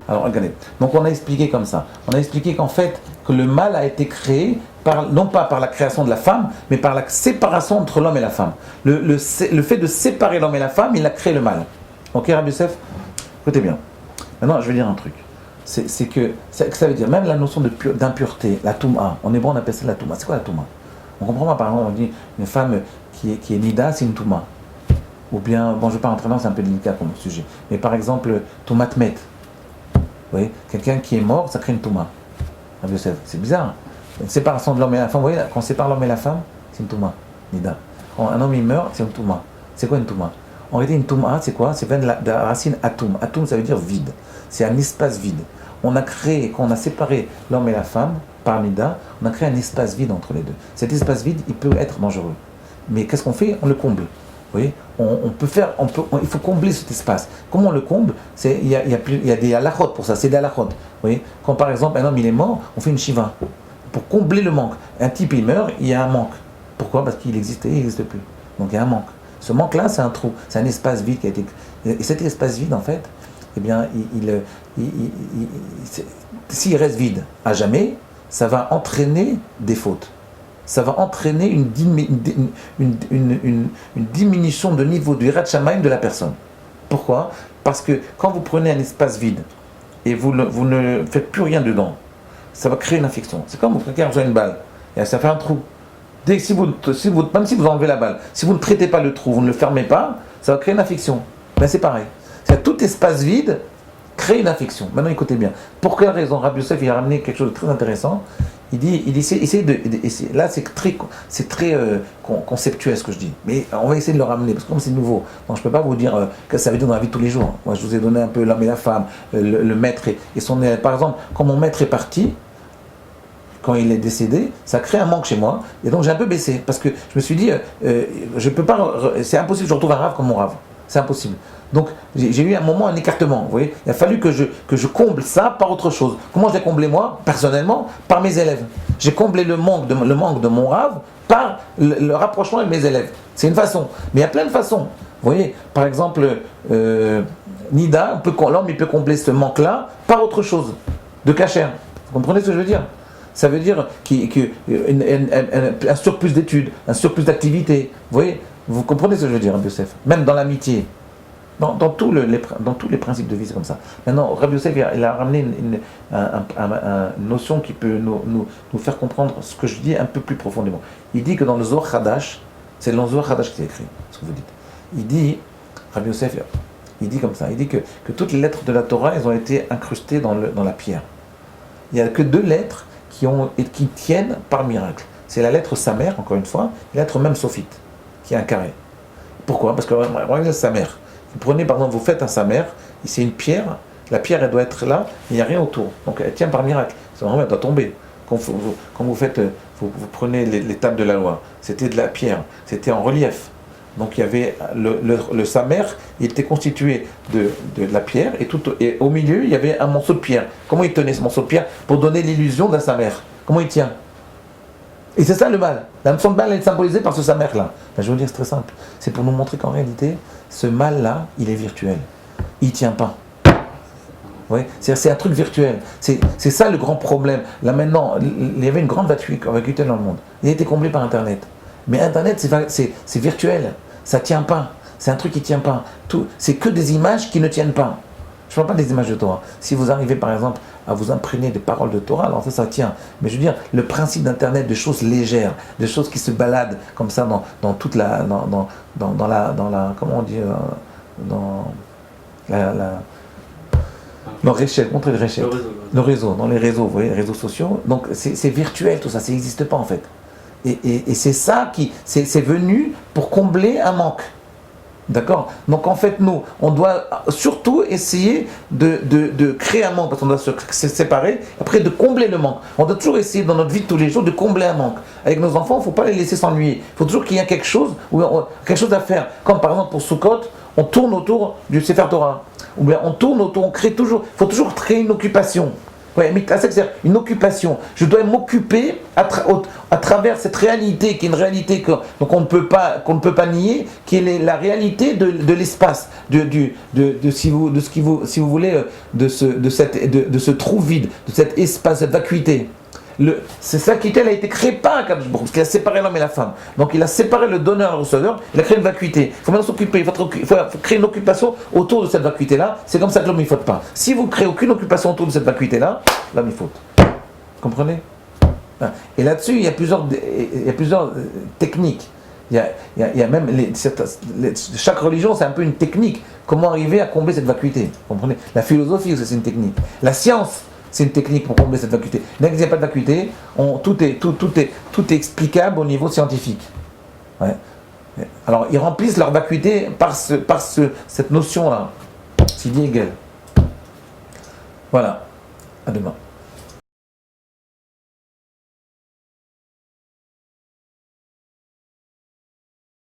Alors regardez, donc on a expliqué comme ça. On a expliqué qu'en fait, que le mal a été créé non pas par la création de la femme, mais par la séparation entre l'homme et la femme. Le fait de séparer l'homme et la femme, il a créé le mal. Ok, Rabbi Yosef? Écoutez bien. Maintenant, je vais dire un truc. C'est que ça veut dire, même la notion d'impureté, la touma, en hébreu on appelle ça la touma. C'est quoi la touma? On comprend pas, par exemple, on dit une femme qui est nida, c'est une touma. Ou bien, bon, je ne vais pas rentrer dans, c'est un peu délicat comme sujet. Mais par exemple, toumat met. Vous voyez, quelqu'un qui est mort, ça crée une touma. Rabbi Yosef, c'est bizarre. Une séparation de l'homme et la femme, vous voyez, quand on sépare l'homme et la femme, c'est une touma, nida. Quand un homme il meurt, c'est une touma. C'est quoi une touma? En réalité, une touma, c'est quoi? C'est de la racine atum. Atum, ça veut dire vide. C'est un espace vide. On a créé, quand on a séparé l'homme et la femme, par nida, on a créé un espace vide entre les deux. Cet espace vide, il peut être dangereux. Mais qu'est-ce qu'on fait? On le comble. Vous voyez, il faut combler cet espace. Comment on le comble? Il y a des halachot pour ça, c'est des halachot. Vous voyez, quand par exemple un homme il est mort, on fait une shiva. Pour combler le manque. Un type il meurt, il y a un manque. Pourquoi? Parce qu'il existait, il n'existe plus. Donc il y a un manque. Ce manque-là, c'est un trou, c'est un espace vide qui a été. Et cet espace vide, en fait, eh bien, s'il reste vide à jamais, ça va entraîner des fautes. Ça va entraîner une diminution de niveau du Yirat Shamayim de la personne. Pourquoi? Parce que quand vous prenez un espace vide et vous ne faites plus rien dedans, ça va créer une infection. C'est comme quelqu'un reçoit une balle, et ça fait un trou. Même si vous enlevez la balle, si vous ne traitez pas le trou, vous ne le fermez pas, ça va créer une infection. Ben c'est pareil. Tout espace vide crée une infection. Maintenant écoutez bien. Pour quelle raison? Rabbi Yosef il a ramené quelque chose de très intéressant. Il essaie là c'est très conceptuel ce que je dis. Mais on va essayer de le ramener, parce que comme c'est nouveau, donc je ne peux pas vous dire que ça veut dire dans la vie de tous les jours. Moi je vous ai donné un peu l'homme et la femme, le maître et son élève. Par exemple, quand mon maître est parti, quand il est décédé, ça crée un manque chez moi, et donc j'ai un peu baissé, parce que je me suis dit, je peux pas, c'est impossible que je retrouve un rave comme mon rave, c'est impossible. Donc j'ai eu un moment, un écartement, vous voyez, il a fallu que je comble ça par autre chose. Comment je l'ai comblé moi, personnellement? Par mes élèves. J'ai comblé le manque de mon rave par le rapprochement avec mes élèves. C'est une façon, mais il y a plein de façons. Vous voyez, par exemple, Nida, l'homme il peut combler ce manque-là par autre chose, de cachère. Vous comprenez ce que je veux dire? Ça veut dire un surplus d'études, un surplus d'activités. Vous voyez, vous comprenez ce que je veux dire, Rabbi Yosef? Même dans l'amitié, dans tous les principes de vie, c'est comme ça. Maintenant, Rabbi Yosef, il a ramené une notion qui peut nous faire comprendre ce que je dis un peu plus profondément. Il dit que dans le Zohar Hadash, c'est dans le Zohar Hadash qui est écrit, ce que vous dites. Il dit, Rabbi Yosef, il dit comme ça, il dit que toutes les lettres de la Torah, elles ont été incrustées dans la pierre. Il n'y a que 2 lettres qui tiennent par miracle. C'est la lettre Samer, encore une fois, et la lettre même Sophite, qui est un carré. Pourquoi? Parce que regardez le Samer. Vous prenez, par exemple, vous faites un Samer, c'est une pierre, la pierre elle doit être là, il n'y a rien autour. Donc elle tient par miracle. C'est vraiment, elle doit tomber. Quand vous faites, vous prenez les tables de la loi, c'était de la pierre, c'était en relief. Donc il y avait le Samer, il était constitué de la pierre, et au milieu il y avait un morceau de pierre. Comment il tenait ce morceau de pierre? Pour donner l'illusion d'un Samer. Comment il tient? Et c'est ça le mal. La notion de mal elle est symbolisée par ce Samer là. Ben, je veux dire c'est très simple. C'est pour nous montrer qu'en réalité, ce mal là, il est virtuel. Il ne tient pas. Ouais, c'est un truc virtuel. C'est ça le grand problème. Là maintenant, il y avait une grande vacuité dans le monde. Il a été comblé par Internet. Mais Internet, c'est virtuel. Ça ne tient pas. C'est un truc qui ne tient pas. C'est que des images qui ne tiennent pas. Je ne parle pas des images de Torah. Si vous arrivez par exemple à vous imprégner des paroles de Torah, alors ça tient. Mais je veux dire, le principe d'Internet, de choses légères, de choses qui se baladent comme ça dans toute la... dans la comment on dit dans Réchelle, contre le Réchelle. Le réseau, dans les réseaux, vous voyez, les réseaux sociaux. Donc c'est virtuel tout ça, ça n'existe pas en fait. Et c'est ça c'est venu pour combler un manque. D'accord? Donc en fait, nous, on doit surtout essayer de créer un manque, parce qu'on doit se séparer, après de combler le manque. On doit toujours essayer dans notre vie de tous les jours de combler un manque. Avec nos enfants, il ne faut pas les laisser s'ennuyer. Il faut toujours qu'il y ait quelque chose à faire. Comme par exemple pour Sukkot, on tourne autour du Sefer Torah. Ou bien on tourne autour, on crée toujours, il faut toujours créer une occupation. Ouais, miktasek, c'est une occupation. Je dois m'occuper à travers cette réalité qui est une réalité donc on ne peut pas nier, qui est la réalité de l'espace, si vous voulez, de ce trou vide, de cet espace, cette vacuité. Cette vacuité, elle a été créée par Akadosh Baruch Hu, parce qu'il a séparé l'homme et la femme. Donc il a séparé le donneur et le receveur, il a créé une vacuité. Il faut maintenant s'occuper, il faut créer une occupation autour de cette vacuité-là. C'est comme ça que l'homme ne faute pas. Si vous ne créez aucune occupation autour de cette vacuité-là, l'homme il faute. Vous comprenez? Et là-dessus, il y a plusieurs techniques. Il y a même chaque religion, c'est un peu une technique. Comment arriver à combler cette vacuité? Vous comprenez? La philosophie aussi, c'est une technique. La science, c'est une technique pour combler cette vacuité. Dès qu'il n'y a pas de vacuité, tout est explicable au niveau scientifique. Ouais. Alors, ils remplissent leur vacuité par cette notion-là. S'il dit égal. Voilà. À demain.